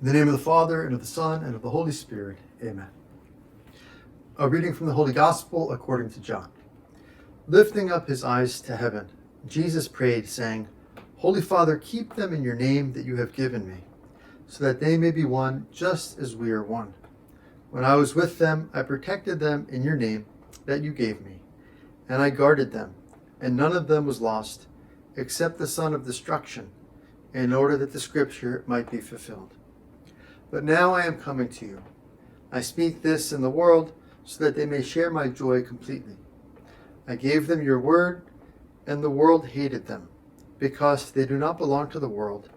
In the name of the Father, and of the Son, and of the Holy Spirit. Amen. A reading from the Holy Gospel according to John. Lifting up his eyes to heaven, Jesus prayed, saying, Holy Father, keep them in your name that you have given me, so that they may be one just as we are one. When I was with them, I protected them in your name that you gave me, and I guarded them, and none of them was lost, except the son of destruction, in order that the scripture might be fulfilled. But now I am coming to you. I speak this in the world so that they may share my joy completely. I gave them your word, and the world hated them, because they do not belong to the world,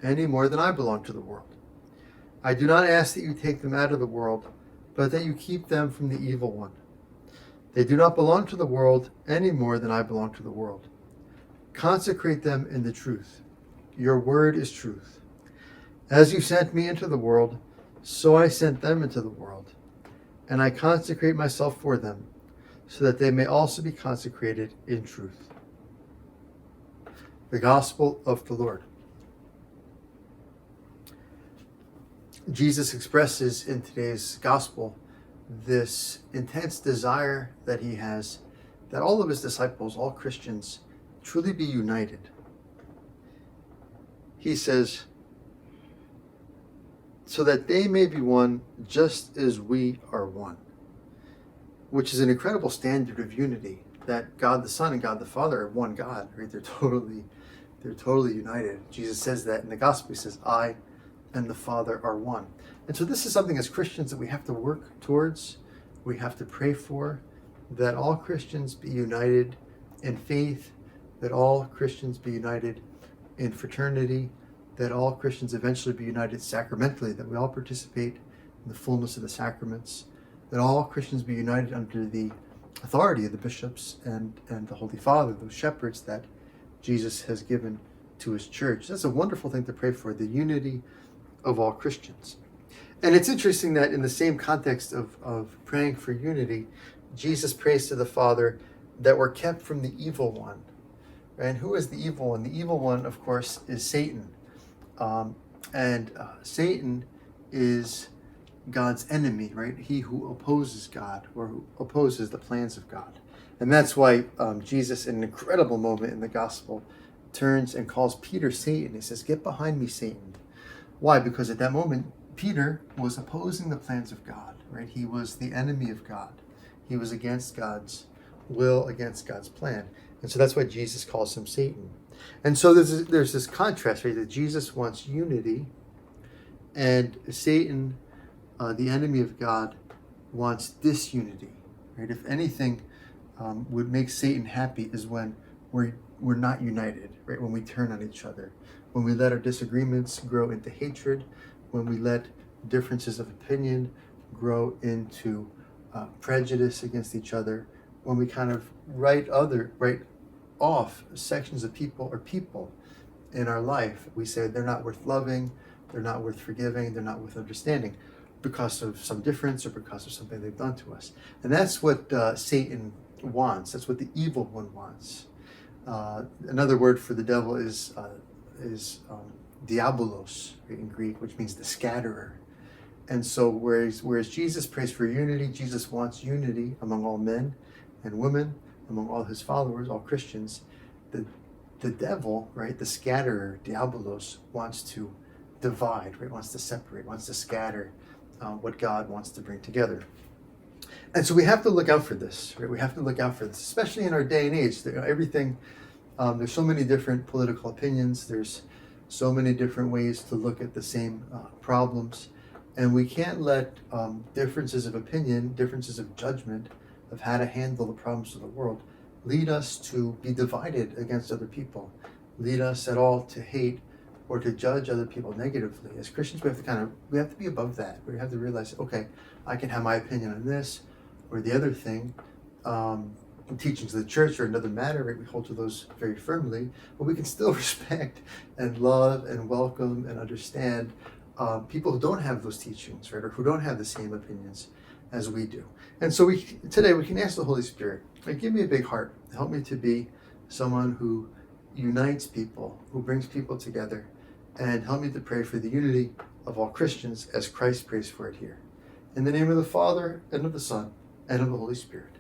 any more than I belong to the world. I do not ask that you take them out of the world, but that you keep them from the evil one. They do not belong to the world any more than I belong to the world. Consecrate them in the truth. Your word is truth. As you sent me into the world, so I sent them into the world, and I consecrate myself for them, so that they may also be consecrated in truth. The Gospel of the Lord. Jesus expresses in today's Gospel this intense desire that he has that all of his disciples, all Christians, truly be united. He says, so that they may be one just as we are one, which is an incredible standard of unity, that God the Son and God the Father are one God, right? They're totally united. Jesus says that in the gospel. He says, I and the Father are one. And so this is something as Christians that we have to work towards, we have to pray for, that all Christians be united in faith, that all Christians be united in fraternity, that all Christians eventually be united sacramentally, that we all participate in the fullness of the sacraments, that all Christians be united under the authority of the bishops and the Holy Father, those shepherds that Jesus has given to his church. That's a wonderful thing to pray for, the unity of all Christians. And it's interesting that in the same context of praying for unity, Jesus prays to the Father that we're kept from the evil one. And who is the evil one? The evil one, of course, is Satan. Satan is God's enemy, right? He who opposes God, or who opposes the plans of God. And that's why Jesus, in an incredible moment in the gospel, turns and calls Peter Satan. He says, get behind me, Satan. Why? Because at that moment, Peter was opposing the plans of God, right? He was the enemy of God. He was against God's will, against God's plan. And so that's why Jesus calls him Satan. And so there's this contrast, right? That Jesus wants unity, and Satan, the enemy of God, wants disunity, right? If anything would make Satan happy is when we're not united, right? When we turn on each other, when we let our disagreements grow into hatred, when we let differences of opinion grow into prejudice against each other, when we kind of write off sections of people or people in our life. We say they're not worth loving, they're not worth forgiving, they're not worth understanding because of some difference or because of something they've done to us. And that's what Satan wants. That's what the evil one wants. Another word for the devil is diabolos in Greek, which means the scatterer. And so whereas Jesus prays for unity, Jesus wants unity among all men and women, among all his followers, all Christians. The devil, right, the scatterer, diabolos, wants to divide, right, wants to separate, wants to scatter what God wants to bring together. And so we have to look out for this, right? We have to look out for this, especially in our day and age. Everything, there's so many different political opinions. There's so many different ways to look at the same problems. And we can't let differences of opinion, differences of judgment, of how to handle the problems of the world, lead us to be divided against other people, lead us at all to hate or to judge other people negatively. As Christians, we have to be above that. We have to realize, okay, I can have my opinion on this or the other thing. Teachings of the church are another matter, right? We hold to those very firmly, but we can still respect and love and welcome and understand people who don't have those teachings, right, or who don't have the same opinions as we do. And so today we can ask the Holy Spirit, like, give me a big heart. Help me to be someone who unites people, who brings people together, and help me to pray for the unity of all Christians as Christ prays for it here. In the name of the Father, and of the Son, and of the Holy Spirit.